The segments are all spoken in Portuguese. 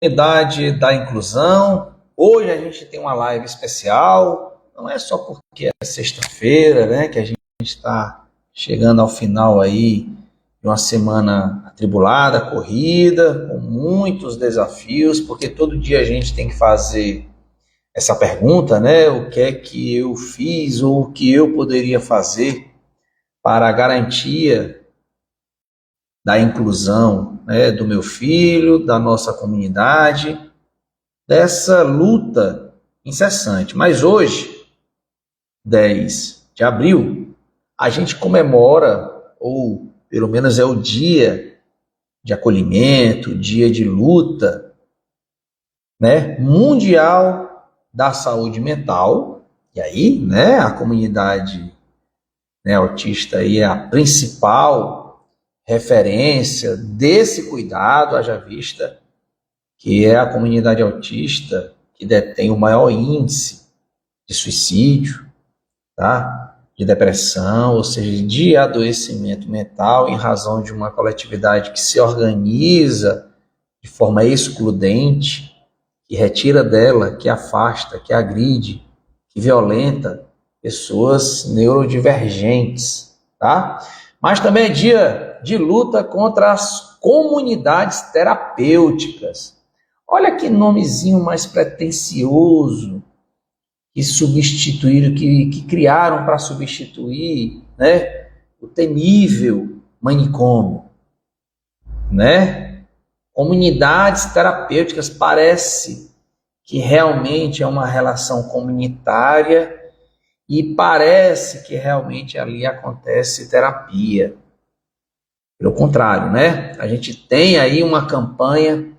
Comunidade da inclusão. Hoje a gente tem uma live especial, não é só porque é sexta-feira, né, que a gente está chegando ao final aí de uma semana atribulada, corrida, com muitos desafios, porque todo dia a gente tem que fazer essa pergunta, né, o que é que eu fiz ou o que eu poderia fazer para a garantia da inclusão, né, do meu filho, da nossa comunidade, dessa luta incessante. Mas hoje, 10 de abril, a gente comemora, ou pelo menos é o dia de acolhimento, dia de luta, né, mundial da saúde mental. E aí, né, a comunidade, né, autista aí é a principal referência desse cuidado, haja vista que é a comunidade autista que detém o maior índice de suicídio, tá? De depressão, ou seja, de adoecimento mental, em razão de uma coletividade que se organiza de forma excludente, que retira dela, que afasta, que agride, que violenta pessoas neurodivergentes, tá? Mas também é dia de luta contra as comunidades terapêuticas. Olha que nomezinho mais pretensioso que substituíram, que criaram para substituir, né, o temível manicômio, né? Comunidades terapêuticas, parece que realmente é uma relação comunitária e parece que realmente ali acontece terapia. Pelo contrário, né? A gente tem aí uma campanha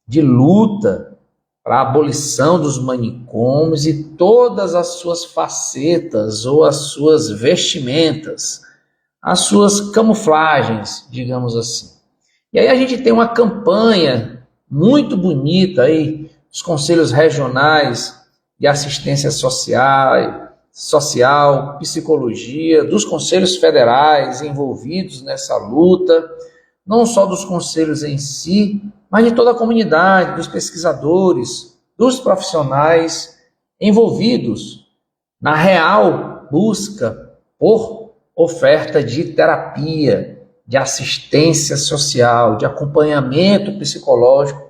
de luta para a abolição dos manicômios e todas as suas facetas ou as suas vestimentas, as suas camuflagens, digamos assim. E aí a gente tem uma campanha muito bonita aí dos conselhos regionais de assistência social, psicologia, dos conselhos federais envolvidos nessa luta, não só dos conselhos em si, mas de toda a comunidade, dos pesquisadores, dos profissionais envolvidos na real busca por oferta de terapia, de assistência social, de acompanhamento psicológico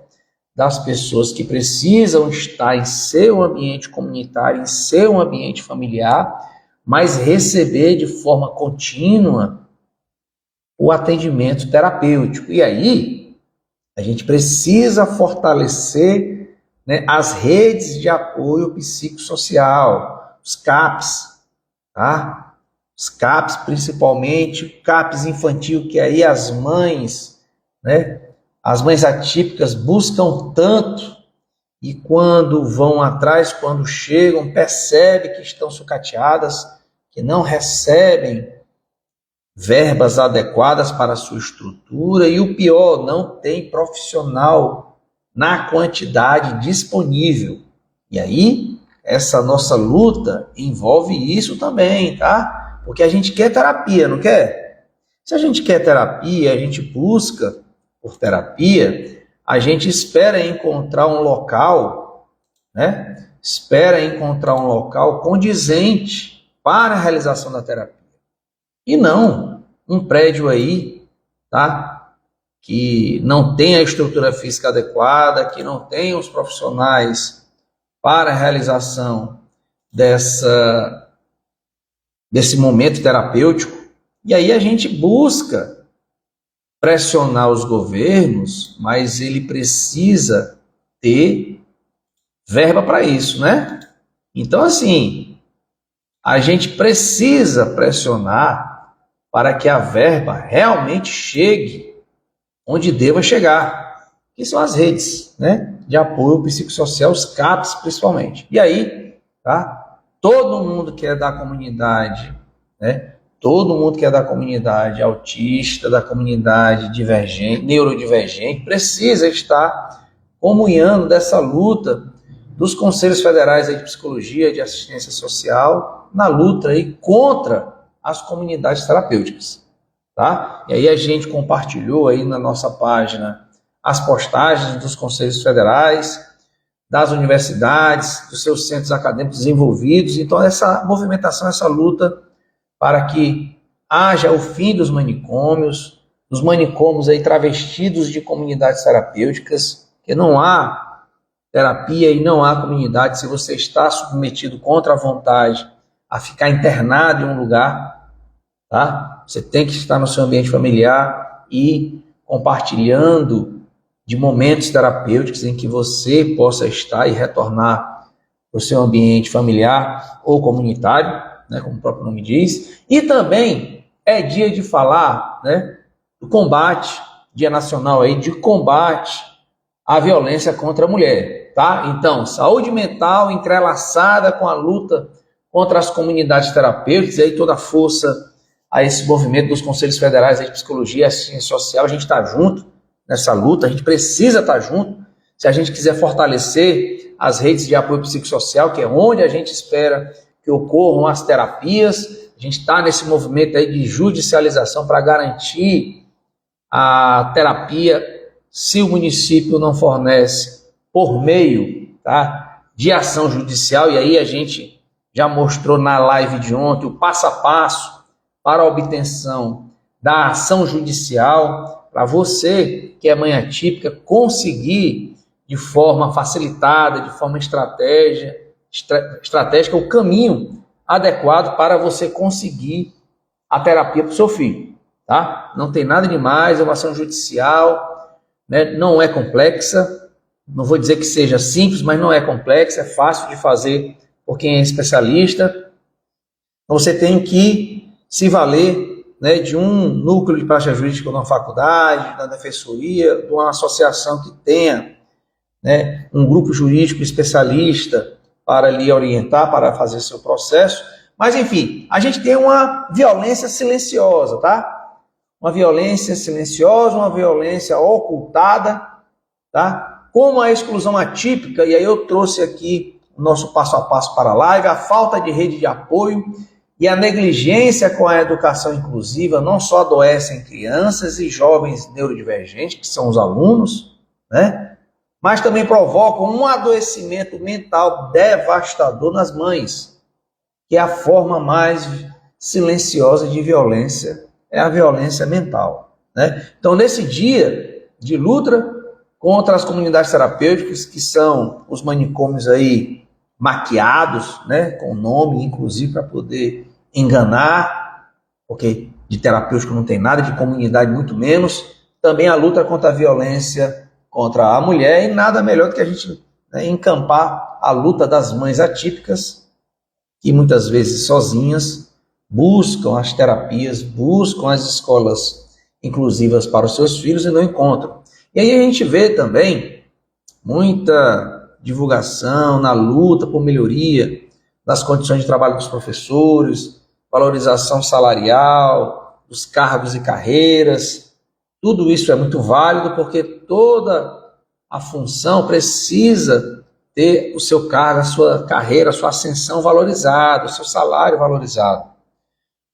das pessoas que precisam estar em seu ambiente comunitário, em seu ambiente familiar, mas receber de forma contínua o atendimento terapêutico. E aí, a gente precisa fortalecer, né, as redes de apoio psicossocial, os CAPs, tá? Os CAPs, principalmente, o CAPs infantil, que aí as mães, né, as mães atípicas buscam tanto e quando vão atrás, quando chegam, percebem que estão sucateadas, que não recebem verbas adequadas para a sua estrutura e o pior, não tem profissional na quantidade disponível. E aí, essa nossa luta envolve isso também, tá? Porque a gente quer terapia, não quer? Se a gente quer terapia, a gente busca por terapia, a gente espera encontrar um local, né? Espera encontrar um local condizente para a realização da terapia. E não um prédio aí, tá? Que não tem a estrutura física adequada, que não tem os profissionais para a realização desse momento terapêutico. E aí a gente busca pressionar os governos, mas ele precisa ter verba para isso, né? Então, assim, a gente precisa pressionar para que a verba realmente chegue onde deva chegar, que são as redes, né, de apoio psicossocial, os CAPs principalmente. E aí, tá? Todo mundo que é da comunidade, né? Todo mundo que é da comunidade autista, da comunidade divergente, neurodivergente, precisa estar comunhando dessa luta dos conselhos federais aí de psicologia, de assistência social, na luta aí contra as comunidades terapêuticas, tá? E aí a gente compartilhou aí na nossa página as postagens dos conselhos federais, das universidades, dos seus centros acadêmicos envolvidos. Então, essa movimentação, essa luta para que haja o fim dos manicômios aí travestidos de comunidades terapêuticas, que não há terapia e não há comunidade se você está submetido contra a vontade a ficar internado em um lugar, tá? Você tem que estar no seu ambiente familiar e compartilhando de momentos terapêuticos em que você possa estar e retornar para o seu ambiente familiar ou comunitário, né, como o próprio nome diz. E também é dia de falar, né, do combate, dia nacional aí de combate à violência contra a mulher, tá? Então, saúde mental entrelaçada com a luta contra as comunidades terapêuticas, e aí toda a força a esse movimento dos conselhos federais de psicologia e assistência social. A gente está junto nessa luta, a gente precisa estar junto se a gente quiser fortalecer as redes de apoio psicossocial, que é onde a gente espera que ocorram as terapias. A gente está nesse movimento aí de judicialização para garantir a terapia se o município não fornece por meio, tá, de ação judicial. E aí a gente já mostrou na live de ontem o passo a passo para a obtenção da ação judicial, para você que é mãe atípica conseguir de forma facilitada, de forma estratégica, o caminho adequado para você conseguir a terapia para o seu filho, tá? Não tem nada demais, é uma ação judicial, né? Não é complexa, não vou dizer que seja simples, mas não é complexa, é fácil de fazer por quem é especialista. Então você tem que se valer, né, de um núcleo de prática jurídica na faculdade, da defensoria, de uma associação que tenha, né, um grupo jurídico especialista para lhe orientar, para fazer seu processo. Mas, enfim, a gente tem uma violência silenciosa, tá? Uma violência silenciosa, uma violência ocultada, tá? Como a exclusão atípica, e aí eu trouxe aqui o nosso passo a passo para a live, a falta de rede de apoio e a negligência com a educação inclusiva não só adoecem crianças e jovens neurodivergentes, que são os alunos, né? Mas também provocam um adoecimento mental devastador nas mães, que é a forma mais silenciosa de violência, é a violência mental, né? Então, nesse dia de luta contra as comunidades terapêuticas, que são os manicômios aí maquiados, né, com nome, inclusive, para poder enganar, porque de terapêutico não tem nada, de comunidade muito menos. Também a luta contra a violência contra a mulher, e nada melhor do que a gente, né, encampar a luta das mães atípicas, que muitas vezes sozinhas buscam as terapias, buscam as escolas inclusivas para os seus filhos e não encontram. E aí a gente vê também muita divulgação na luta por melhoria das condições de trabalho dos professores, valorização salarial, dos cargos e carreiras. Tudo isso é muito válido, porque toda a função precisa ter o seu cargo, a sua carreira, a sua ascensão valorizada, o seu salário valorizado.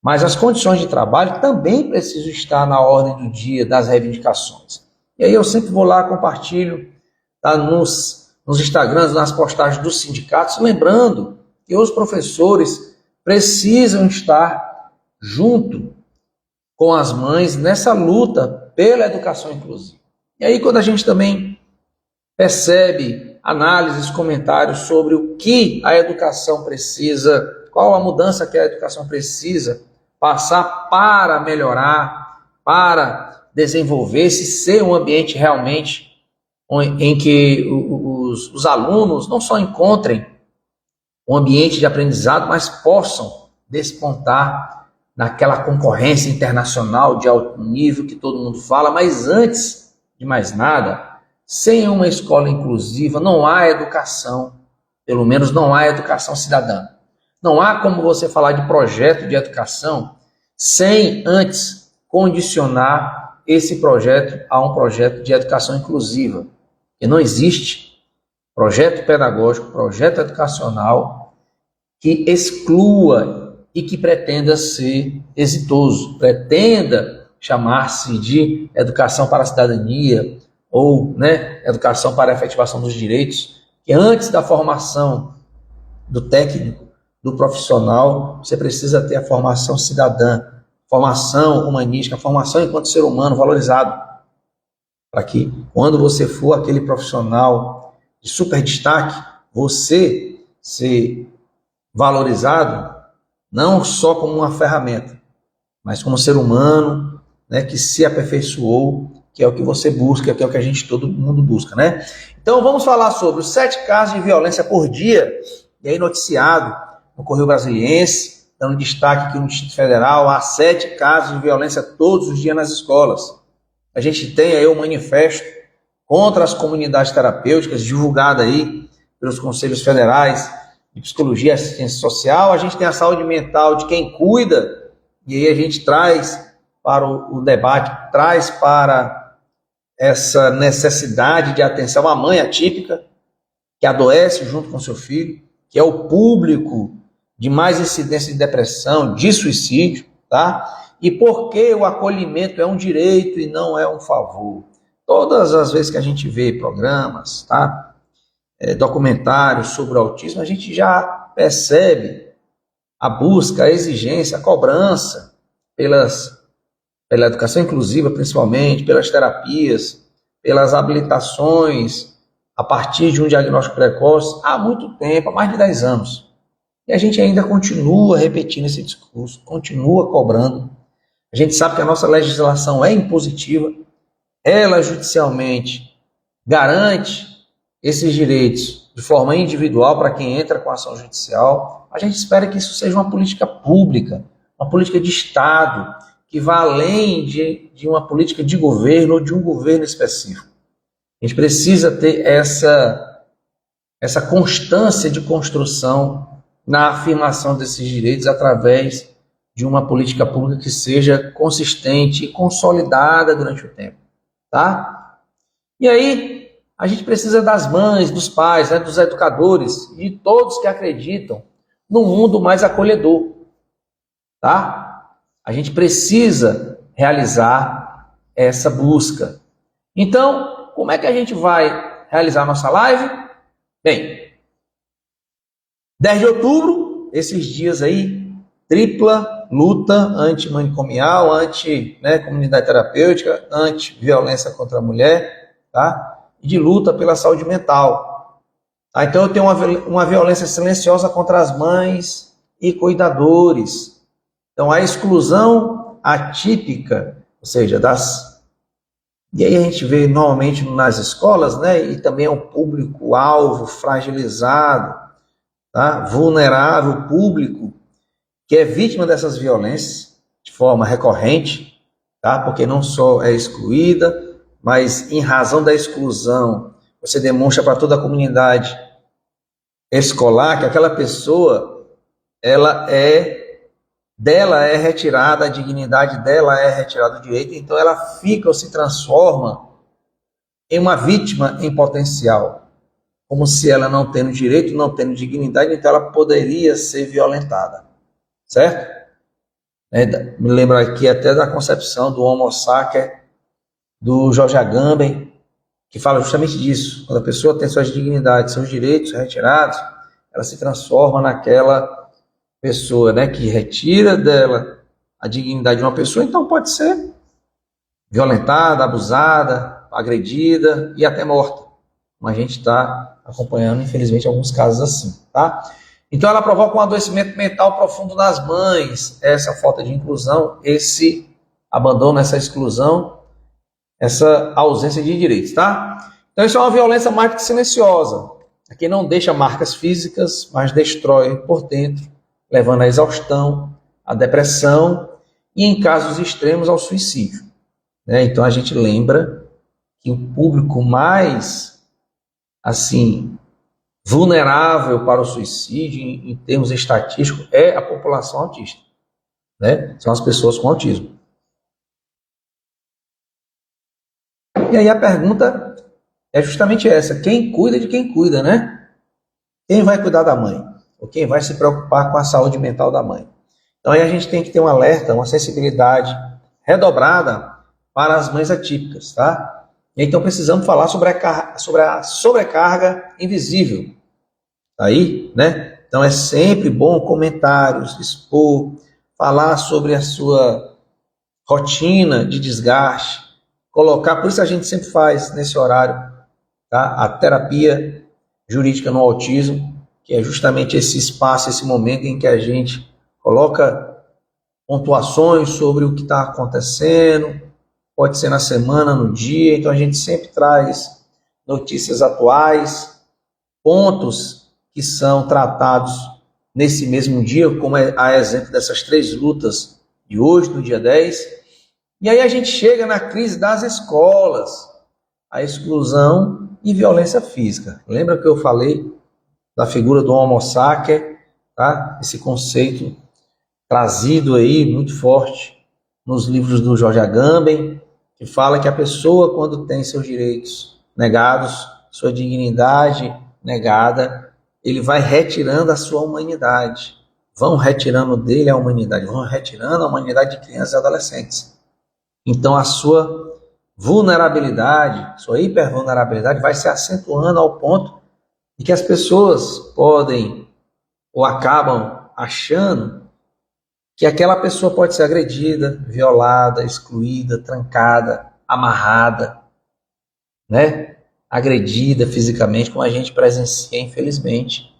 Mas as condições de trabalho também precisam estar na ordem do dia das reivindicações. E aí eu sempre vou lá, compartilho, tá, nos Instagrams, nas postagens dos sindicatos, lembrando que os professores precisam estar junto com as mães nessa luta pela educação inclusiva. E aí quando a gente também percebe análises, comentários sobre o que a educação precisa, qual a mudança que a educação precisa passar para melhorar, para desenvolver-se, ser um ambiente realmente em que os alunos não só encontrem um ambiente de aprendizado, mas possam despontar naquela concorrência internacional de alto nível que todo mundo fala. Mas antes de mais nada, sem uma escola inclusiva não há educação, pelo menos não há educação cidadã. Não há como você falar de projeto de educação sem antes condicionar esse projeto a um projeto de educação inclusiva. E não existe projeto pedagógico, projeto educacional que exclua e que pretenda ser exitoso, pretenda chamar-se de educação para a cidadania, ou, né, educação para a efetivação dos direitos, que antes da formação do técnico, do profissional, você precisa ter a formação cidadã, formação humanística, formação enquanto ser humano valorizado, para que quando você for aquele profissional de super destaque, você ser valorizado não só como uma ferramenta, mas como ser humano, né, que se aperfeiçoou, que é o que você busca, que é o que todo mundo busca, né? Então vamos falar sobre os 7 casos de violência por dia, e aí noticiado no Correio Brasiliense, dando destaque aqui no Distrito Federal, há 7 casos de violência todos os dias nas escolas. A gente tem aí o manifesto contra as comunidades terapêuticas, divulgado aí pelos Conselhos Federais de Psicologia e Assistência Social. A gente tem a saúde mental de quem cuida, e aí a gente traz para o debate, traz para essa necessidade de atenção à mãe atípica, que adoece junto com seu filho, que é o público de mais incidência de depressão, de suicídio, tá? E por que o acolhimento é um direito e não é um favor? Todas as vezes que a gente vê programas, tá? Documentários sobre o autismo, a gente já percebe a busca, a exigência, a cobrança pela educação inclusiva, principalmente, pelas terapias, pelas habilitações, a partir de um diagnóstico precoce, há muito tempo, há mais de 10 anos. E a gente ainda continua repetindo esse discurso, continua cobrando. A gente sabe que a nossa legislação é impositiva, ela judicialmente garante esses direitos de forma individual para quem entra com ação judicial. A gente espera que isso seja uma política pública, uma política de Estado, que vá além de uma política de governo ou de um governo específico. A gente precisa ter essa constância de construção na afirmação desses direitos através de uma política pública que seja consistente e consolidada durante o tempo, tá? E aí, a gente precisa das mães, dos pais, né, dos educadores, de todos que acreditam num mundo mais acolhedor, tá? A gente precisa realizar essa busca. Então, como é que a gente vai realizar a nossa live? Bem, 10 de outubro, esses dias aí, tripla luta antimanicomial, anti-comunidade terapêutica, anti-violência contra a mulher, tá? E de luta pela saúde mental. Tá? Então eu tenho uma violência silenciosa contra as mães e cuidadores. Então a exclusão atípica, ou seja, E aí a gente vê normalmente nas escolas, né? E também é um público-alvo fragilizado, tá? Vulnerável, público que é vítima dessas violências de forma recorrente, tá? Porque não só é excluída, mas em razão da exclusão, você demonstra para toda a comunidade escolar que aquela pessoa, dela é retirada a dignidade, dela é retirado o direito, então ela fica ou se transforma em uma vítima em potencial, como se ela não tendo direito, não tendo dignidade, então ela poderia ser violentada, certo? Me lembro aqui até da concepção do Homo Sacer, do George Agamben, que fala justamente disso. Quando a pessoa tem suas dignidades, seus direitos retirados, ela se transforma naquela pessoa, né, que retira dela a dignidade de uma pessoa, então pode ser violentada, abusada, agredida e até morta. Como a gente está acompanhando, infelizmente, alguns casos assim, tá? Então ela provoca um adoecimento mental profundo nas mães, essa falta de inclusão, esse abandono, essa exclusão, essa ausência de direitos, tá? Então isso é uma violência mais que silenciosa, que não deixa marcas físicas, mas destrói por dentro, levando à exaustão, à depressão e, em casos extremos, ao suicídio. Então a gente lembra que o público mais vulnerável para o suicídio, em termos estatísticos, é a população autista. São as pessoas com autismo. E aí a pergunta é justamente essa: quem cuida de quem cuida, né? Quem vai cuidar da mãe? Ou quem vai se preocupar com a saúde mental da mãe? Então aí a gente tem que ter um alerta, uma sensibilidade redobrada para as mães atípicas, tá? Então precisamos falar sobre a sobrecarga invisível. Aí, né? Então é sempre bom comentários, expor, falar sobre a sua rotina de desgaste, colocar, por isso a gente sempre faz nesse horário, tá? A terapia jurídica no autismo, que é justamente esse espaço, esse momento em que a gente coloca pontuações sobre o que está acontecendo, pode ser na semana, no dia, então a gente sempre traz notícias atuais, pontos que são tratados nesse mesmo dia, como é a exemplo dessas 3 lutas de hoje, no dia 10. E aí a gente chega na crise das escolas, a exclusão e violência física. Lembra que eu falei da figura do Homo sacer, tá? Esse conceito trazido aí muito forte nos livros do George Agamben, que fala que a pessoa, quando tem seus direitos negados, sua dignidade negada, ele vai retirando a sua humanidade. Vão retirando dele a humanidade, vão retirando a humanidade de crianças e adolescentes. Então a sua vulnerabilidade, sua hipervulnerabilidade vai se acentuando ao ponto de que as pessoas podem ou acabam achando que aquela pessoa pode ser agredida, violada, excluída, trancada, amarrada, né? Agredida fisicamente, como a gente presencia, infelizmente,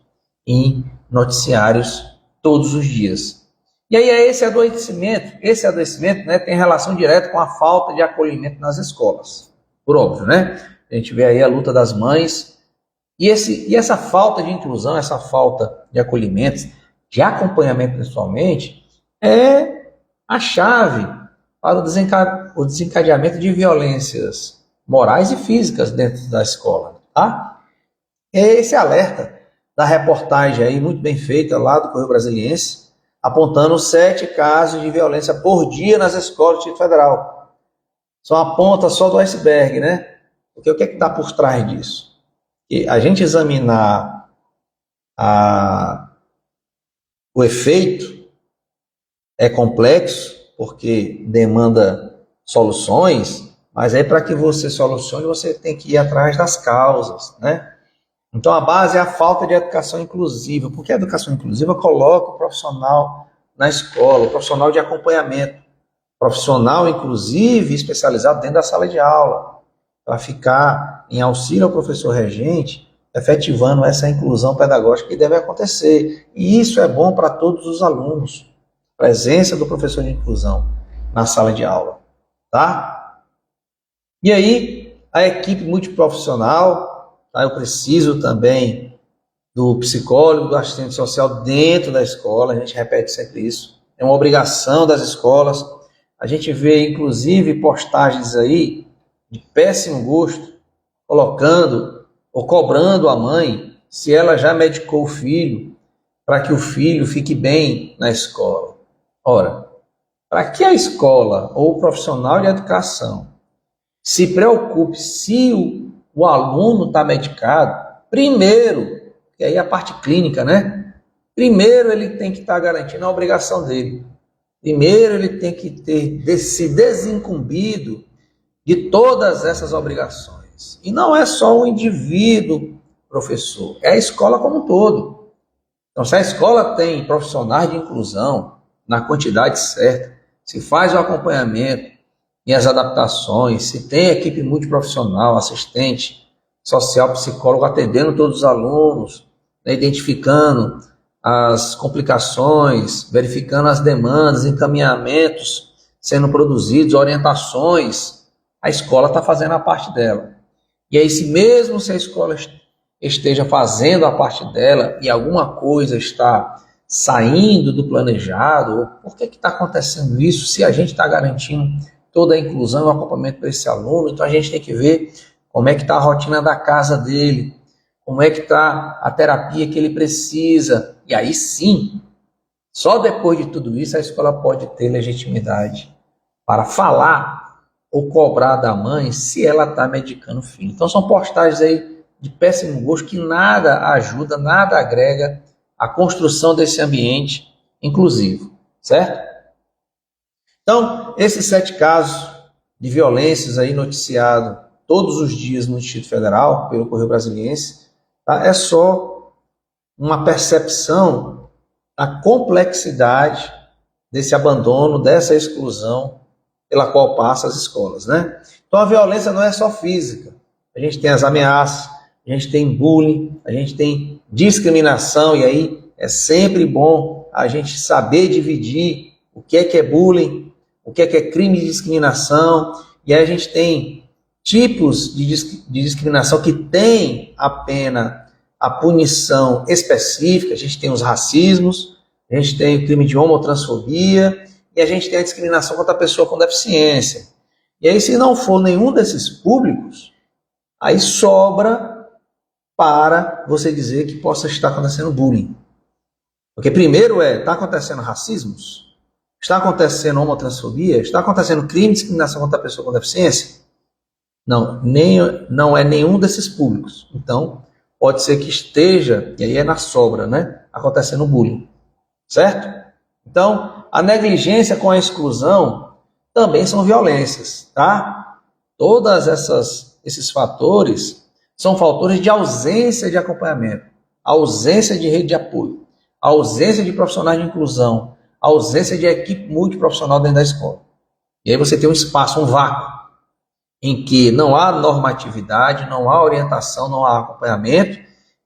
em noticiários todos os dias. E aí esse adoecimento, né, tem relação direta com a falta de acolhimento nas escolas, por óbvio, né? A gente vê aí a luta das mães, e essa falta de inclusão, essa falta de acolhimento, de acompanhamento principalmente, é a chave para o desencadeamento de violências morais e físicas dentro da escola, tá? É esse alerta da reportagem aí, muito bem feita lá do Correio Brasiliense, apontando 7 casos de violência por dia nas escolas do Distrito Federal. Só a ponta só do iceberg, né? Porque o que é que está por trás disso? E a gente examinar o efeito é complexo, porque demanda soluções, mas aí para que você solucione, você tem que ir atrás das causas, né? Então a base é a falta de educação inclusiva, porque a educação inclusiva coloca o profissional na escola, o profissional de acompanhamento, profissional inclusive especializado dentro da sala de aula, para ficar em auxílio ao professor regente, efetivando essa inclusão pedagógica que deve acontecer. E isso é bom para todos os alunos, presença do professor de inclusão na sala de aula, tá? E aí, a equipe multiprofissional, tá? Eu preciso também do psicólogo, do assistente social dentro da escola, a gente repete sempre isso, é uma obrigação das escolas. A gente vê, inclusive, postagens aí de péssimo gosto, colocando ou cobrando a mãe se ela já medicou o filho para que o filho fique bem na escola. Ora, para que a escola ou o profissional de educação se preocupe se o aluno está medicado, primeiro, que aí é a parte clínica, né? Primeiro ele tem que estar garantindo a obrigação dele. Primeiro ele tem que ter se desincumbido de todas essas obrigações. E não é só o indivíduo, professor, é a escola como um todo. Então, se a escola tem profissionais de inclusão na quantidade certa, se faz o acompanhamento e as adaptações, se tem equipe multiprofissional, assistente social, psicólogo atendendo todos os alunos, né, identificando as complicações, verificando as demandas, encaminhamentos sendo produzidos, orientações, a escola está fazendo a parte dela. E aí, mesmo se a escola esteja fazendo a parte dela e alguma coisa está saindo do planejado, por que está acontecendo isso se a gente está garantindo toda a inclusão e o acompanhamento para esse aluno? Então a gente tem que ver como é que está a rotina da casa dele, como é que está a terapia que ele precisa. E aí sim, só depois de tudo isso a escola pode ter legitimidade para falar ou cobrar da mãe se ela está medicando o filho. Então são postagens aí de péssimo gosto que nada ajuda, nada agrega à construção desse ambiente inclusivo, certo? Então, esses 7 casos de violências aí noticiados todos os dias no Distrito Federal, pelo Correio Brasiliense, tá? É só uma percepção da complexidade desse abandono, dessa exclusão pela qual passam as escolas, né? Então a violência não é só física. A gente tem as ameaças, a gente tem bullying, a gente tem discriminação, e aí é sempre bom a gente saber dividir o que é bullying, o que é crime de discriminação, e aí a gente tem tipos de discriminação que tem a pena, a punição específica. A gente tem os racismos, a gente tem o crime de homotransfobia, e a gente tem a discriminação contra a pessoa com deficiência. E aí, se não for nenhum desses públicos, aí sobra para você dizer que possa estar acontecendo bullying. Porque primeiro está acontecendo racismos, está acontecendo homotransfobia, está acontecendo crime de discriminação contra a pessoa com deficiência. Não é nenhum desses públicos. Então, pode ser que esteja, e aí é na sobra, né, acontecendo bullying. Certo? Então, a negligência com a exclusão também são violências, tá? Todos esses fatores são fatores de ausência de acompanhamento, ausência de rede de apoio, ausência de profissionais de inclusão, ausência de equipe multiprofissional dentro da escola. E aí você tem um espaço, um vácuo, em que não há normatividade, não há orientação, não há acompanhamento,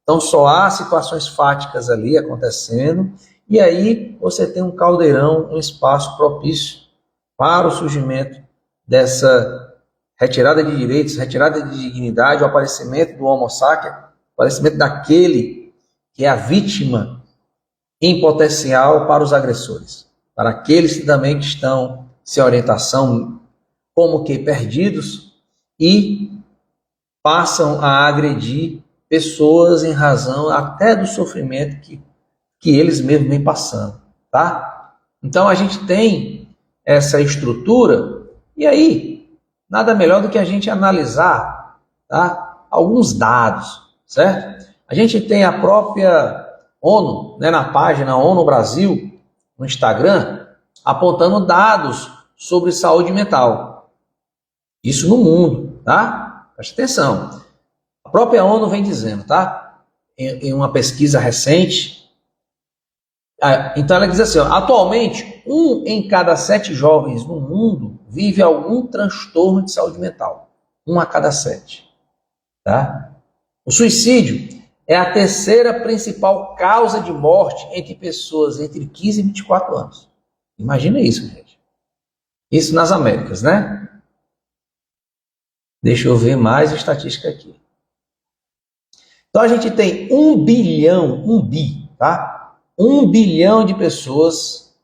então só há situações fáticas ali acontecendo, e aí você tem um caldeirão, um espaço propício para o surgimento dessa retirada de direitos, retirada de dignidade, o aparecimento do homo sapiens, o aparecimento daquele que é a vítima em potencial para os agressores, para aqueles que também estão sem orientação, como que perdidos, e passam a agredir pessoas em razão até do sofrimento que eles mesmos vêm passando, tá? Então a gente tem essa estrutura, e aí nada melhor do que a gente analisar, tá, alguns dados, certo? A gente tem a própria ONU, né, na página ONU Brasil, no Instagram, apontando dados sobre saúde mental. Isso no mundo, tá? Preste atenção. A própria ONU vem dizendo, tá? Em uma pesquisa recente. Então ela diz assim, ó, atualmente 1 em cada 7 jovens no mundo vive algum transtorno de saúde mental. 1 a cada 7. Tá? O suicídio é a terceira principal causa de morte entre pessoas entre 15 e 24 anos. Imagina isso, gente. Isso nas Américas, né? Deixa eu ver mais estatística aqui. Então a gente tem 1 bilhão, tá? 1 bilhão de pessoas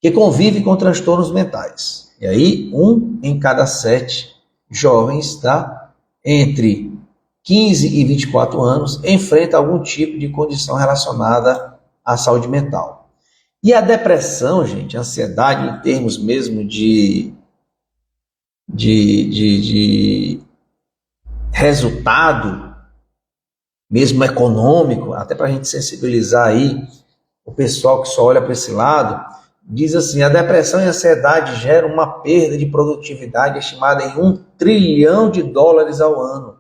que convivem com transtornos mentais. E aí, 1 em cada 7 jovens, tá, entre 15 e 24 anos, enfrenta algum tipo de condição relacionada à saúde mental. E a depressão, gente, a ansiedade, em termos mesmo de resultado, mesmo econômico, até para a gente sensibilizar aí o pessoal que só olha para esse lado, diz assim, a depressão e a ansiedade geram uma perda de produtividade estimada em $1 trilhão ao ano.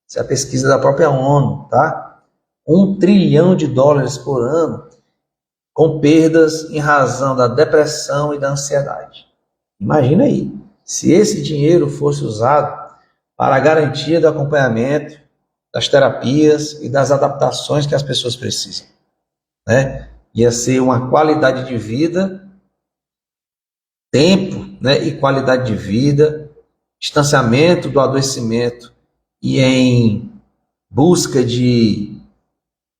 Essa é a pesquisa da própria ONU, tá? $1 trilhão por ano, com perdas em razão da depressão e da ansiedade. Imagina aí, se esse dinheiro fosse usado para a garantia do acompanhamento, das terapias e das adaptações que as pessoas precisam, né? Ia ser uma qualidade de vida, tempo, né, e qualidade de vida, distanciamento do adoecimento e em busca de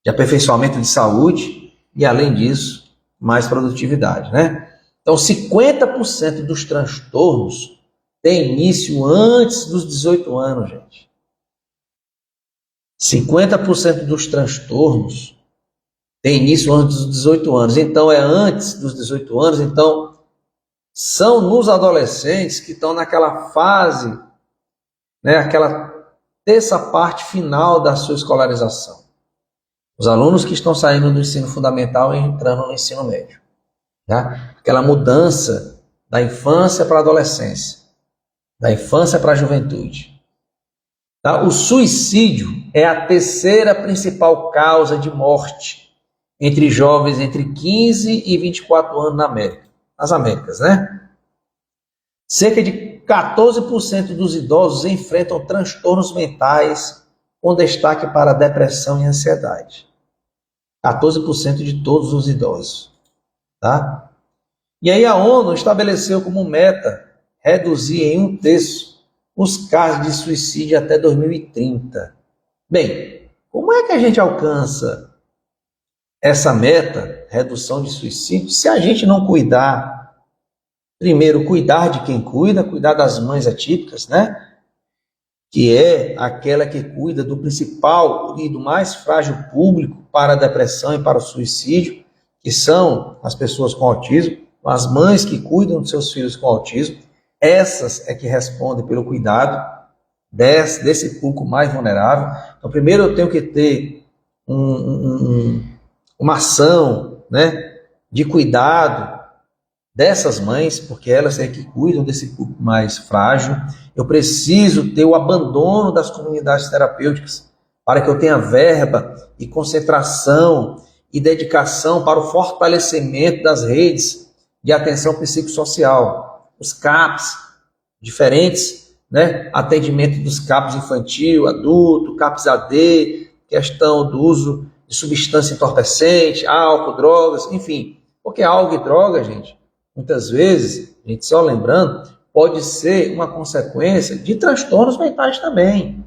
aperfeiçoamento de saúde e, além disso, mais produtividade, né? Então, 50% dos transtornos têm início antes dos 18 anos, gente. 50% dos transtornos tem início antes dos 18 anos. Então, é antes dos 18 anos. Então, são nos adolescentes que estão naquela fase, né, aquela terça parte final da sua escolarização. Os alunos que estão saindo do ensino fundamental e entrando no ensino médio. Tá? Aquela mudança da infância para a adolescência, da infância para a juventude. Tá? O suicídio é a terceira principal causa de morte entre jovens entre 15 e 24 anos nas Américas, né? Cerca de 14% dos idosos enfrentam transtornos mentais, com destaque para depressão e ansiedade. 14% de todos os idosos. Tá? E aí a ONU estabeleceu como meta reduzir em 1/3 os casos de suicídio até 2030. Bem, como é que a gente alcança essa meta, redução de suicídio, se a gente não cuidar, primeiro, cuidar de quem cuida, cuidar das mães atípicas, né? Que é aquela que cuida do principal e do mais frágil público para a depressão e para o suicídio, que são as pessoas com autismo, as mães que cuidam dos seus filhos com autismo. Essas é que respondem pelo cuidado desse público mais vulnerável. Então, primeiro eu tenho que ter uma ação, né, de cuidado dessas mães, porque elas é que cuidam desse público mais frágil. Eu preciso ter o abandono das comunidades terapêuticas para que eu tenha verba e concentração e dedicação para o fortalecimento das redes de atenção psicossocial, os CAPs, diferentes, né? Atendimento dos CAPs infantil, adulto, CAPs AD, questão do uso de substância entorpecente, álcool, drogas, enfim. Porque álcool e droga, gente, muitas vezes, a gente só lembrando, pode ser uma consequência de transtornos mentais também,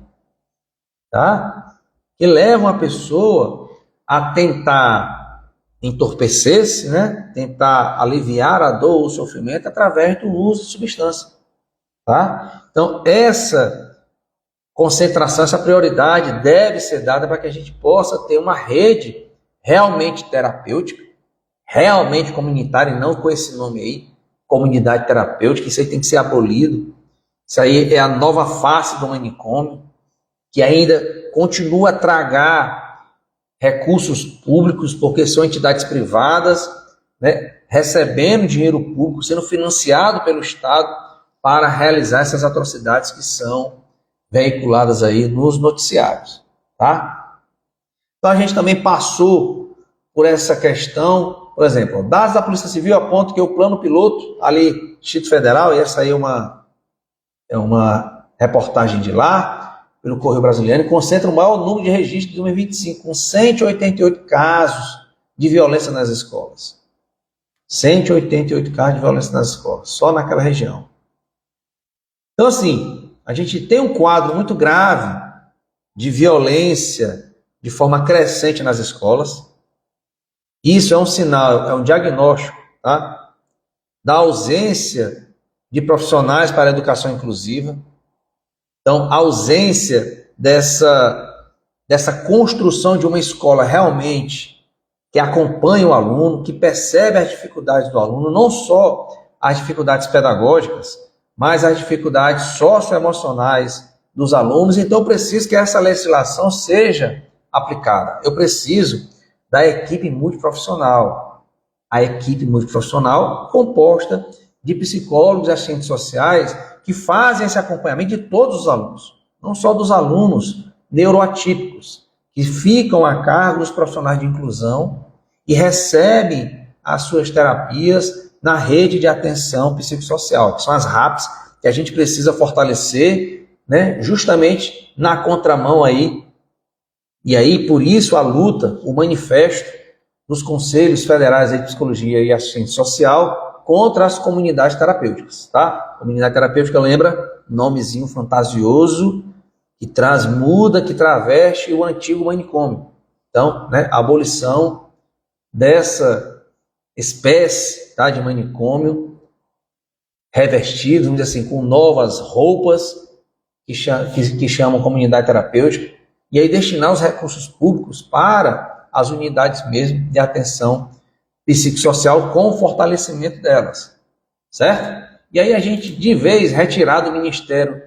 tá? Que levam a pessoa a tentar entorpecer-se, né? Tentar aliviar a dor ou o sofrimento através do uso de substância, tá? Então, essa concentração, essa prioridade deve ser dada para que a gente possa ter uma rede realmente terapêutica, realmente comunitária, e não com esse nome aí, comunidade terapêutica. Isso aí tem que ser abolido. Isso aí é a nova face do manicômio, que ainda continua a tragar recursos públicos, porque são entidades privadas, né, recebendo dinheiro público, sendo financiado pelo Estado para realizar essas atrocidades que são veiculadas aí nos noticiários, tá? Então a gente também passou por essa questão, por exemplo, dados da Polícia Civil apontam que o plano piloto ali, Distrito Federal, e essa aí é uma reportagem de lá, pelo Correio Brasiliano, concentra o maior número de registros de 2025, com 188 casos de violência nas escolas. 188 casos de violência nas escolas, só naquela região. Então, assim, a gente tem um quadro muito grave de violência de forma crescente nas escolas. Isso é um sinal, é um diagnóstico, tá? Da ausência de profissionais para a educação inclusiva. Então, a ausência dessa construção de uma escola realmente que acompanha o aluno, que percebe as dificuldades do aluno, não só as dificuldades pedagógicas, mas as dificuldades socioemocionais dos alunos. Então, eu preciso que essa legislação seja aplicada. Eu preciso da equipe multiprofissional. A equipe multiprofissional composta de psicólogos e assistentes sociais que fazem esse acompanhamento de todos os alunos, não só dos alunos neuroatípicos, que ficam a cargo dos profissionais de inclusão e recebem as suas terapias na rede de atenção psicossocial, que são as RAPs, que a gente precisa fortalecer, né, justamente na contramão aí. E aí, por isso, a luta, o manifesto dos Conselhos Federais de Psicologia e Assistência Social contra as comunidades terapêuticas, tá? Comunidade terapêutica, lembra? Nomezinho fantasioso, que transmuda, que traveste o antigo manicômio. Então, né, a abolição dessa espécie, tá, de manicômio, revestido, vamos dizer assim, com novas roupas, que chamam comunidade terapêutica, e aí destinar os recursos públicos para as unidades mesmo de atenção psicossocial com o fortalecimento delas, certo? E aí a gente, de vez, retirar do Ministério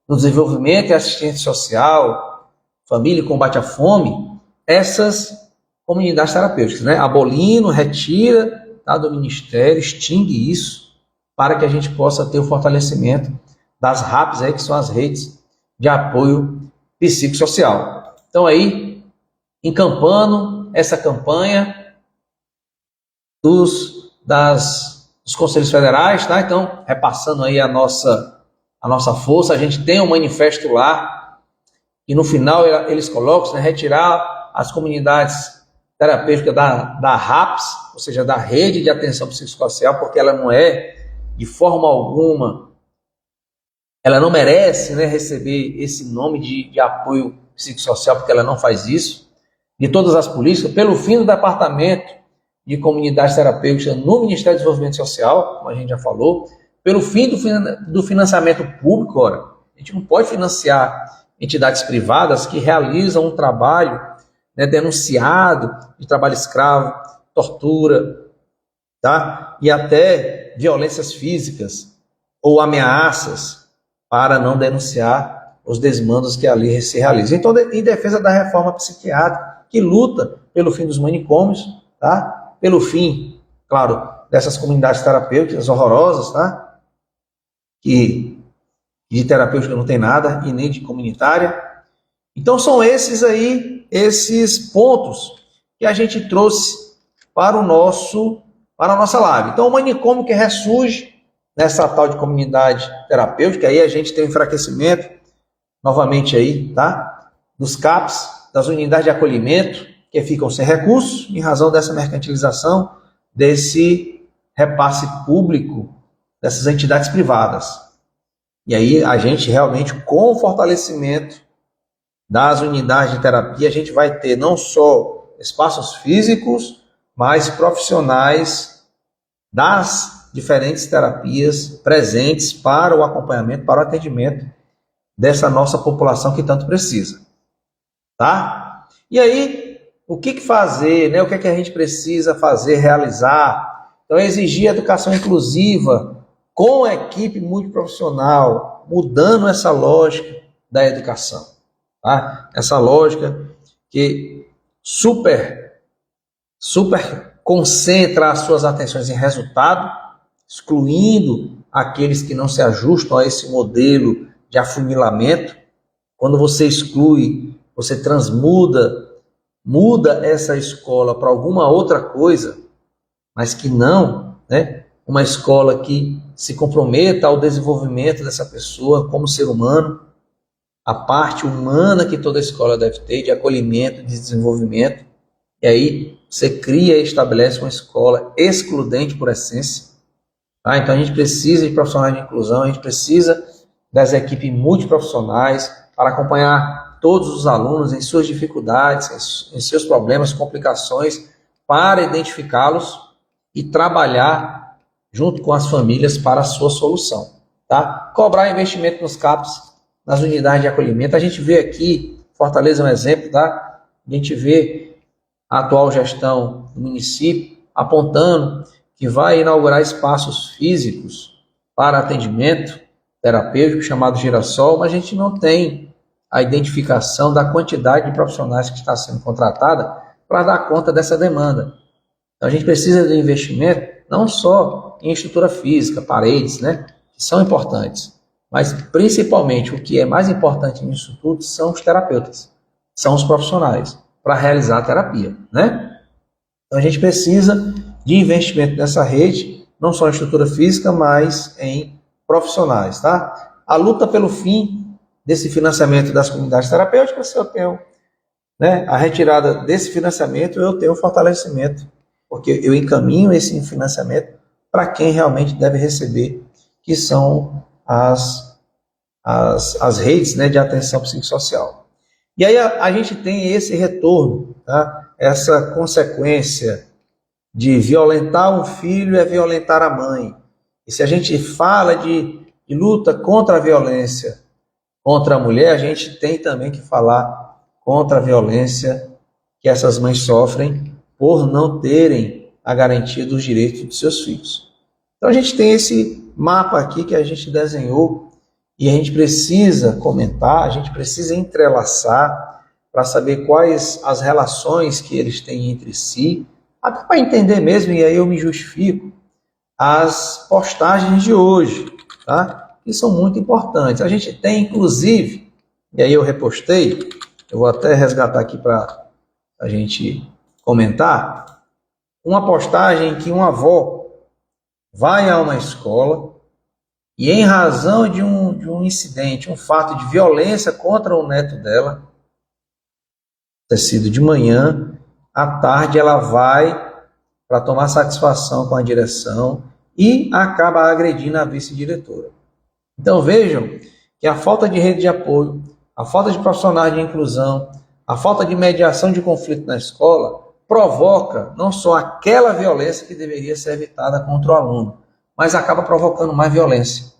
do Desenvolvimento e Assistência Social, Família e Combate à Fome, essas comunidades terapêuticas, né? Abolindo, retira, tá, do Ministério, extingue isso, para que a gente possa ter o fortalecimento das RAPs, aí, que são as redes de apoio psicossocial. Então aí, encampando essa campanha dos Conselhos Federais, tá? Então, repassando aí a nossa força, a gente tem um manifesto lá, e no final eles colocam, né, retirar as comunidades terapêuticas da RAPS, ou seja, da Rede de Atenção Psicossocial, porque ela não é, de forma alguma, ela não merece, né, receber esse nome de apoio psicossocial, porque ela não faz isso, de todas as políticas, pelo fim do Departamento de Comunidades Terapêuticas no Ministério do Desenvolvimento Social, como a gente já falou, pelo fim do financiamento público. Ora, a gente não pode financiar entidades privadas que realizam um trabalho, né, denunciado de trabalho escravo, tortura, tá? E até violências físicas ou ameaças, para não denunciar os desmandos que ali se realizam. Então, em defesa da reforma psiquiátrica, que luta pelo fim dos manicômios, tá? Pelo fim, claro, dessas comunidades terapêuticas horrorosas, tá? Que de terapêutica não tem nada, e nem de comunitária. Então são esses pontos que a gente trouxe para a nossa live. Então o manicômio que ressurge nessa tal de comunidade terapêutica, aí a gente tem um enfraquecimento, novamente aí, tá? Dos CAPs, das unidades de acolhimento, que ficam sem recursos, em razão dessa mercantilização, desse repasse público dessas entidades privadas. E aí a gente realmente, com o fortalecimento das unidades de terapia, a gente vai ter não só espaços físicos, mas profissionais das diferentes terapias presentes para o acompanhamento, para o atendimento dessa nossa população que tanto precisa. Tá? E aí, o que fazer, né? O que a gente precisa fazer, realizar? Então, exigir educação inclusiva com a equipe multiprofissional, mudando essa lógica da educação. Tá? Essa lógica que super concentra as suas atenções em resultado, excluindo aqueles que não se ajustam a esse modelo de afunilamento. Quando você exclui, você muda essa escola para alguma outra coisa, mas que não, né? Uma escola que se comprometa ao desenvolvimento dessa pessoa como ser humano, a parte humana que toda escola deve ter, de acolhimento, de desenvolvimento. E aí você cria e estabelece uma escola excludente por essência. Tá? Então a gente precisa de profissionais de inclusão, a gente precisa das equipes multiprofissionais para acompanhar todos os alunos em suas dificuldades, em seus problemas, complicações, para identificá-los e trabalhar junto com as famílias para a sua solução. Tá? Cobrar investimento nos CAPs, nas unidades de acolhimento. A gente vê aqui, Fortaleza é um exemplo, tá? A gente vê a atual gestão do município apontando que vai inaugurar espaços físicos para atendimento terapêutico, chamado Girassol, mas a gente não tem a identificação da quantidade de profissionais que está sendo contratada para dar conta dessa demanda. Então a gente precisa de investimento não só em estrutura física, paredes, né, que são importantes, mas principalmente o que é mais importante nisso tudo são os terapeutas, são os profissionais para realizar a terapia, né? Então a gente precisa de investimento nessa rede, não só em estrutura física, mas em profissionais, tá? A luta pelo fim desse financiamento das comunidades terapêuticas, se eu tenho, né, a retirada desse financiamento, eu tenho fortalecimento, porque eu encaminho esse financiamento para quem realmente deve receber, que são as redes, né, de atenção psicossocial. E aí a gente tem esse retorno, tá? Essa consequência de violentar um filho é violentar a mãe. E se a gente fala de luta contra a violência contra a mulher, a gente tem também que falar contra a violência que essas mães sofrem por não terem a garantia dos direitos de seus filhos. Então a gente tem esse mapa aqui que a gente desenhou e a gente precisa comentar, a gente precisa entrelaçar para saber quais as relações que eles têm entre si, até para entender mesmo, e aí eu me justifico, as postagens de hoje, tá? Que são muito importantes. A gente tem, inclusive, e aí eu repostei, eu vou até resgatar aqui para a gente comentar, uma postagem em que uma avó vai a uma escola e em razão de um incidente, um fato de violência contra o neto dela, ter sido de manhã, à tarde ela vai para tomar satisfação com a direção e acaba agredindo a vice-diretora. Então vejam que a falta de rede de apoio, a falta de profissionais de inclusão, a falta de mediação de conflito na escola provoca não só aquela violência que deveria ser evitada contra o aluno, mas acaba provocando mais violência.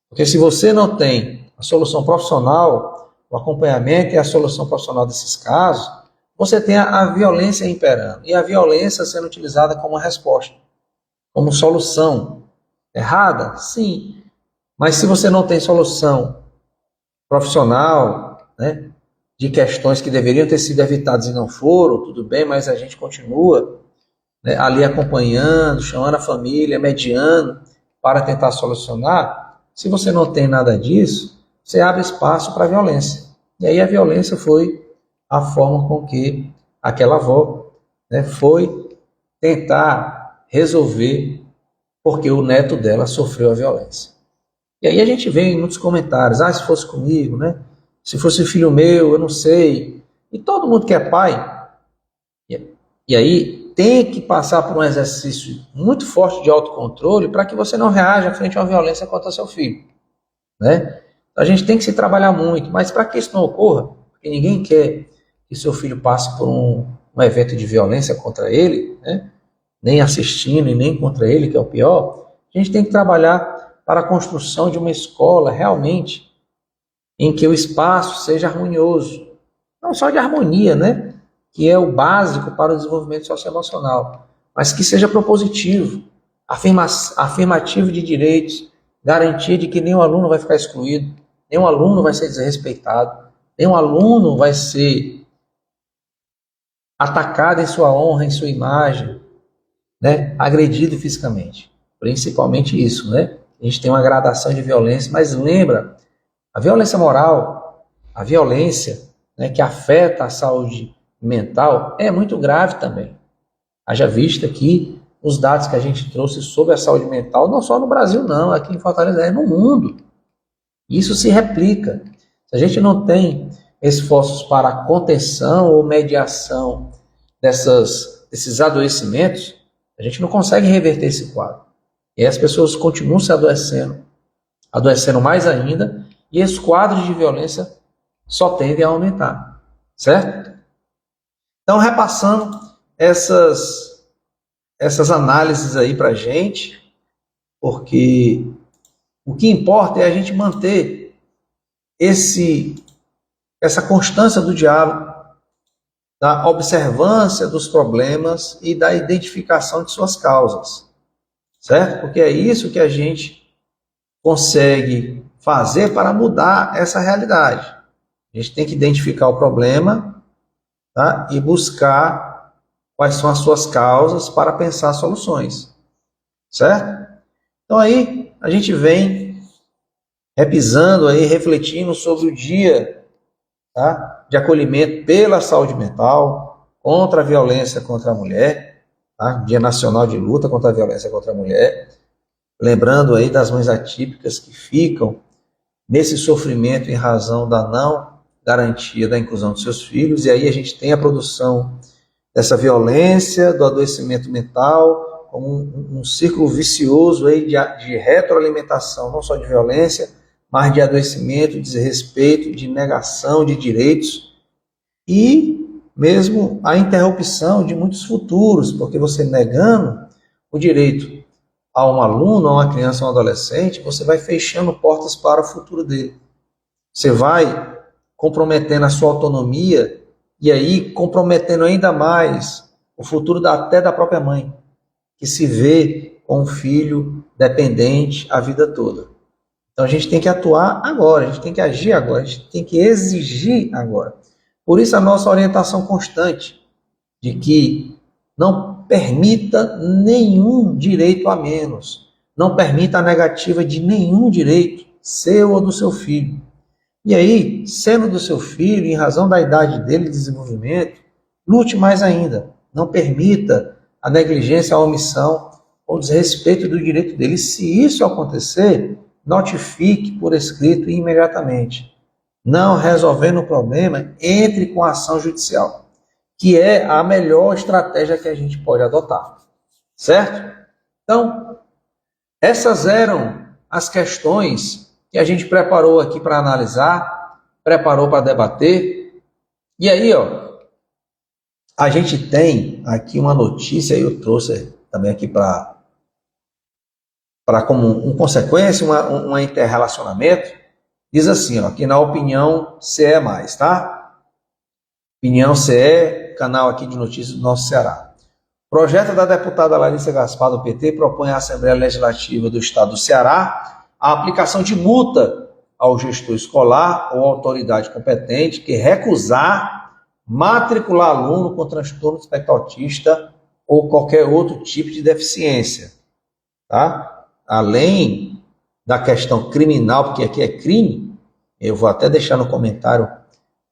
Porque se você não tem a solução profissional, o acompanhamento e a solução profissional desses casos, você tem a violência imperando e a violência sendo utilizada como resposta, como solução. Errada? Sim. Mas se você não tem solução profissional, né, de questões que deveriam ter sido evitadas e não foram, tudo bem, mas a gente continua, né, ali acompanhando, chamando a família, mediando para tentar solucionar. Se você não tem nada disso, você abre espaço para a violência. E aí a violência foi a forma com que aquela avó, né, foi tentar resolver porque o neto dela sofreu a violência. E aí a gente vê em muitos comentários, se fosse comigo, né? Se fosse filho meu, eu não sei. E todo mundo que é pai, e aí tem que passar por um exercício muito forte de autocontrole para que você não reaja frente a uma violência contra seu filho, né? A gente tem que se trabalhar muito, mas para que isso não ocorra, porque ninguém quer que seu filho passe por um evento de violência contra ele, né? Nem assistindo e nem contra ele, que é o pior, a gente tem que trabalhar para a construção de uma escola realmente em que o espaço seja harmonioso, não só de harmonia, né? Que é o básico para o desenvolvimento socioemocional, mas que seja propositivo, afirmativo de direitos, garantia de que nenhum aluno vai ficar excluído, nenhum aluno vai ser desrespeitado, nenhum aluno vai ser atacado em sua honra, em sua imagem, né? Agredido fisicamente. Principalmente isso, né? A gente tem uma gradação de violência, mas lembra, a violência moral, a violência, né, que afeta a saúde mental é muito grave também. Haja vista que os dados que a gente trouxe sobre a saúde mental, não só no Brasil não, aqui em Fortaleza, é no mundo. Isso se replica. Se a gente não tem esforços para a contenção ou mediação desses adoecimentos, a gente não consegue reverter esse quadro. E as pessoas continuam se adoecendo mais ainda, e esses quadros de violência só tendem a aumentar, certo? Então, repassando essas análises aí para a gente, porque o que importa é a gente manter essa constância do diálogo, da observância dos problemas e da identificação de suas causas, certo? Porque é isso que a gente consegue fazer para mudar essa realidade. A gente tem que identificar o problema, tá? E buscar quais são as suas causas para pensar soluções, certo? Então aí a gente vem repisando aí, refletindo sobre o dia, tá, de acolhimento pela saúde mental, contra a violência contra a mulher, tá? Dia Nacional de Luta contra a Violência contra a Mulher, lembrando aí das mães atípicas que ficam nesse sofrimento em razão da não garantia da inclusão dos seus filhos, e aí a gente tem a produção dessa violência, do adoecimento mental, como um círculo vicioso aí de retroalimentação, não só de violência, mas de adoecimento, de desrespeito, de negação de direitos e mesmo a interrupção de muitos futuros, porque você negando o direito a um aluno, a uma criança, a um adolescente, você vai fechando portas para o futuro dele. Você vai comprometendo a sua autonomia e aí comprometendo ainda mais o futuro até da própria mãe, que se vê com um filho dependente a vida toda. Então a gente tem que atuar agora, a gente tem que agir agora, a gente tem que exigir agora. Por isso a nossa orientação constante de que não permita nenhum direito a menos, não permita a negativa de nenhum direito, seu ou do seu filho. E aí, sendo do seu filho, em razão da idade dele de desenvolvimento, lute mais ainda. Não permita a negligência, a omissão ou desrespeito do direito dele. E se isso acontecer, notifique por escrito imediatamente. Não resolvendo o problema, entre com a ação judicial, que é a melhor estratégia que a gente pode adotar. Certo? Então, essas eram as questões que a gente preparou aqui para analisar, preparou para debater. E aí, a gente tem aqui uma notícia, eu trouxe também aqui para como uma consequência, um interrelacionamento. Diz assim, que na opinião CE+, tá? Opinião CE, canal aqui de notícias do nosso Ceará. Projeto da deputada Larissa Gaspar, do PT, propõe à Assembleia Legislativa do Estado do Ceará a aplicação de multa ao gestor escolar ou autoridade competente que recusar matricular aluno com transtorno espectro autista ou qualquer outro tipo de deficiência. Tá? Além da questão criminal, porque aqui é crime, eu vou até deixar no comentário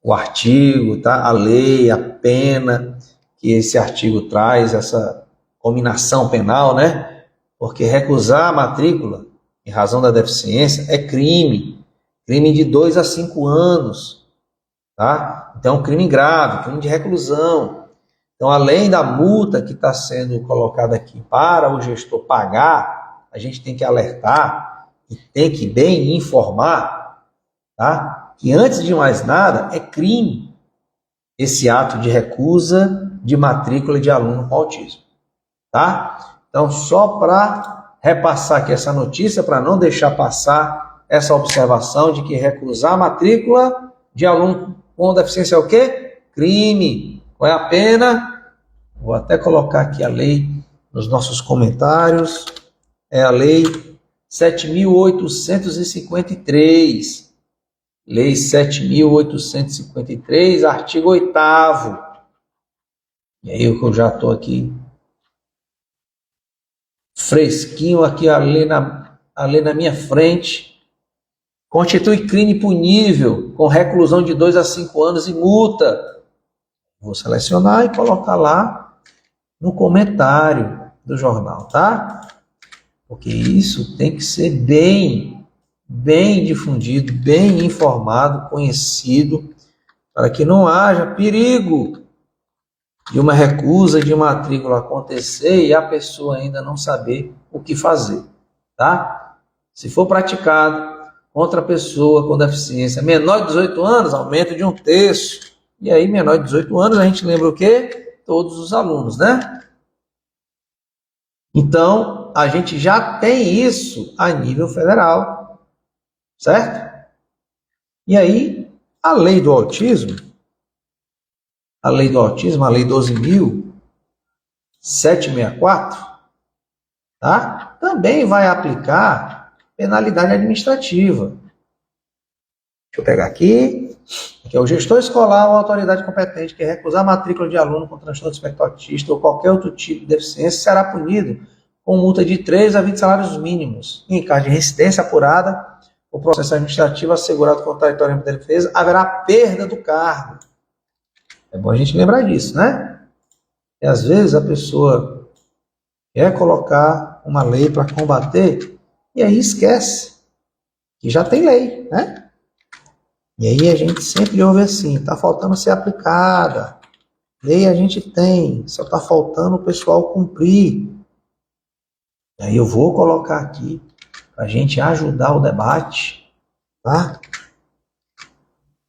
o artigo, tá? A lei, a pena que esse artigo traz, essa cominação penal, né? Porque recusar a matrícula em razão da deficiência é crime de 2 a 5 anos, tá? Então é um crime grave, crime de reclusão. Então, além da multa que está sendo colocada aqui para o gestor pagar, a gente tem que alertar e tem que bem informar, tá? Que antes de mais nada é crime esse ato de recusa de matrícula de aluno com autismo, tá? Então, só para repassar aqui essa notícia, para não deixar passar essa observação de que recusar a matrícula de aluno com deficiência é o quê? Crime. Qual é a pena? Vou até colocar aqui a lei nos nossos comentários. É a lei 7.853. Lei 7.853, artigo 8º. E aí eu já estou aqui fresquinho, aqui a lei na minha frente. Constitui crime punível com reclusão de 2 a 5 anos e multa. Vou selecionar e colocar lá no comentário do jornal, tá? Porque isso tem que ser bem difundido, bem informado, conhecido, para que não haja perigo de uma recusa de matrícula acontecer e a pessoa ainda não saber o que fazer, tá? Se for praticado contra a pessoa com deficiência menor de 18 anos, aumento de 1/3. E aí, menor de 18 anos, a gente lembra o quê? Todos os alunos, né? Então, a gente já tem isso a nível federal, certo? E aí, a lei do autismo, a lei 12.764, tá? Também vai aplicar penalidade administrativa. Deixa eu pegar aqui. Aqui é o gestor escolar ou autoridade competente que recusar a matrícula de aluno com transtorno espectro autista ou qualquer outro tipo de deficiência será punido com multa de 3 a 20 salários mínimos. Em caso de reincidência apurada, o processo administrativo assegurado contraditoriamente da defesa, haverá perda do cargo. É bom a gente lembrar disso, né? E às vezes a pessoa quer colocar uma lei para combater e aí esquece que já tem lei, né? E aí a gente sempre ouve assim, está faltando ser aplicada. Lei a gente tem, só está faltando o pessoal cumprir. E aí eu vou colocar aqui para a gente ajudar o debate, tá?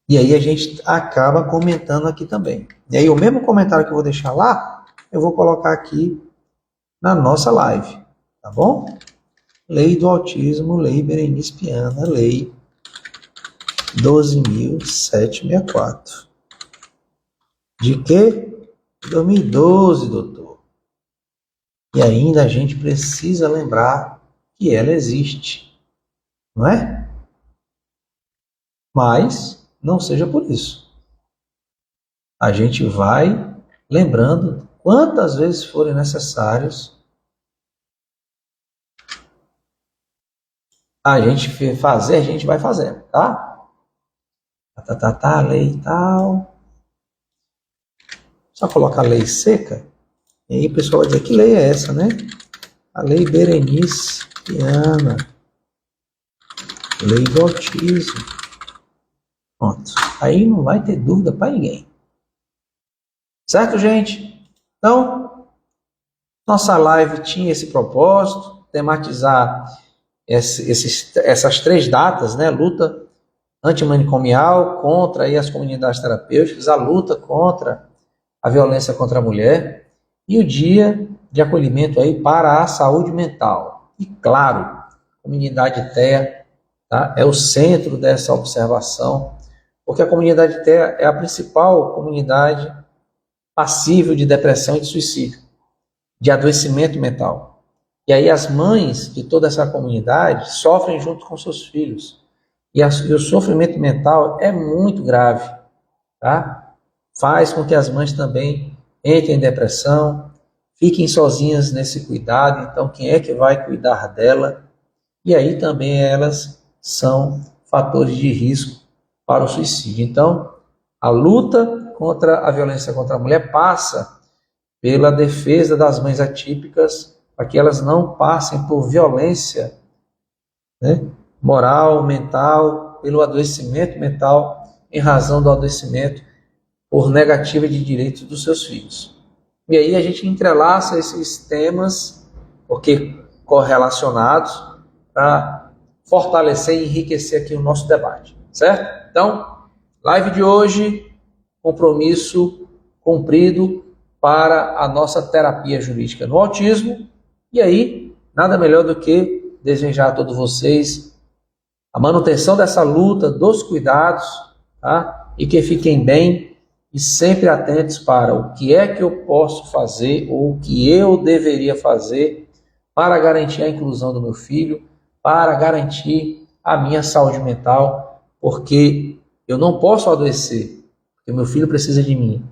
E aí a gente acaba comentando aqui também. E aí o mesmo comentário que eu vou deixar lá, eu vou colocar aqui na nossa live, tá bom? Lei do autismo, Lei Berenice Piana, Lei 12.764. De quê? 2012, doutor. E ainda a gente precisa lembrar que ela existe, não é? Mas não seja por isso. A gente vai lembrando quantas vezes forem necessários a gente fazer, a gente vai fazendo, tá? a lei e tal. Só coloca a lei seca, e aí o pessoal vai dizer, que lei é essa, né? A lei Berenice Viana. Lei do autismo. Pronto. Aí não vai ter dúvida para ninguém. Certo, gente? Então, nossa live tinha esse propósito, tematizar essas 3 datas, né? Luta antimanicomial contra aí as comunidades terapêuticas, a luta contra a violência contra a mulher e o dia de acolhimento aí para a saúde mental. E claro, a comunidade TEA, tá, é o centro dessa observação, porque a comunidade TEA é a principal comunidade passível de depressão e de suicídio, de adoecimento mental. E aí as mães de toda essa comunidade sofrem junto com seus filhos. E o sofrimento mental é muito grave, tá? Faz com que as mães também entrem em depressão, fiquem sozinhas nesse cuidado. Então, quem é que vai cuidar dela? E aí também elas são fatores de risco para o suicídio. Então, a luta contra a violência contra a mulher passa pela defesa das mães atípicas, para que elas não passem por violência, né, moral, mental, pelo adoecimento mental, em razão do adoecimento por negativa de direitos dos seus filhos. E aí a gente entrelaça esses temas, porque correlacionados, para fortalecer e enriquecer aqui o nosso debate, certo? Então, live de hoje, compromisso cumprido para a nossa terapia jurídica no autismo. E aí, nada melhor do que desejar a todos vocês a manutenção dessa luta, dos cuidados, tá? E que fiquem bem e sempre atentos para o que é que eu posso fazer ou o que eu deveria fazer para garantir a inclusão do meu filho, para garantir a minha saúde mental, porque eu não posso adoecer, porque meu filho precisa de mim.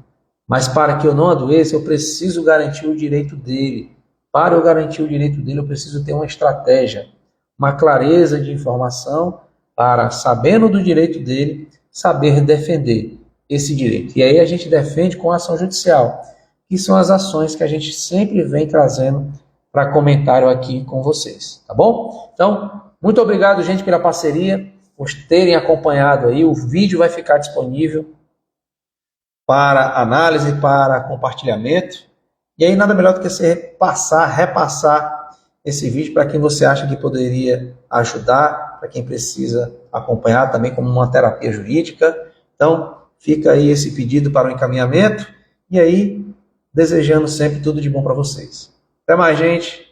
Mas para que eu não adoeça, eu preciso garantir o direito dele. Para eu garantir o direito dele, eu preciso ter uma estratégia, uma clareza de informação para, sabendo do direito dele, saber defender esse direito. E aí a gente defende com ação judicial, que são as ações que a gente sempre vem trazendo para comentário aqui com vocês, tá bom? Então, muito obrigado, gente, pela parceria, por terem acompanhado aí. O vídeo vai ficar disponível para análise, para compartilhamento. E aí nada melhor do que você repassar esse vídeo para quem você acha que poderia ajudar, para quem precisa acompanhar também como uma terapia jurídica. Então, fica aí esse pedido para o encaminhamento e aí desejando sempre tudo de bom para vocês. Até mais, gente.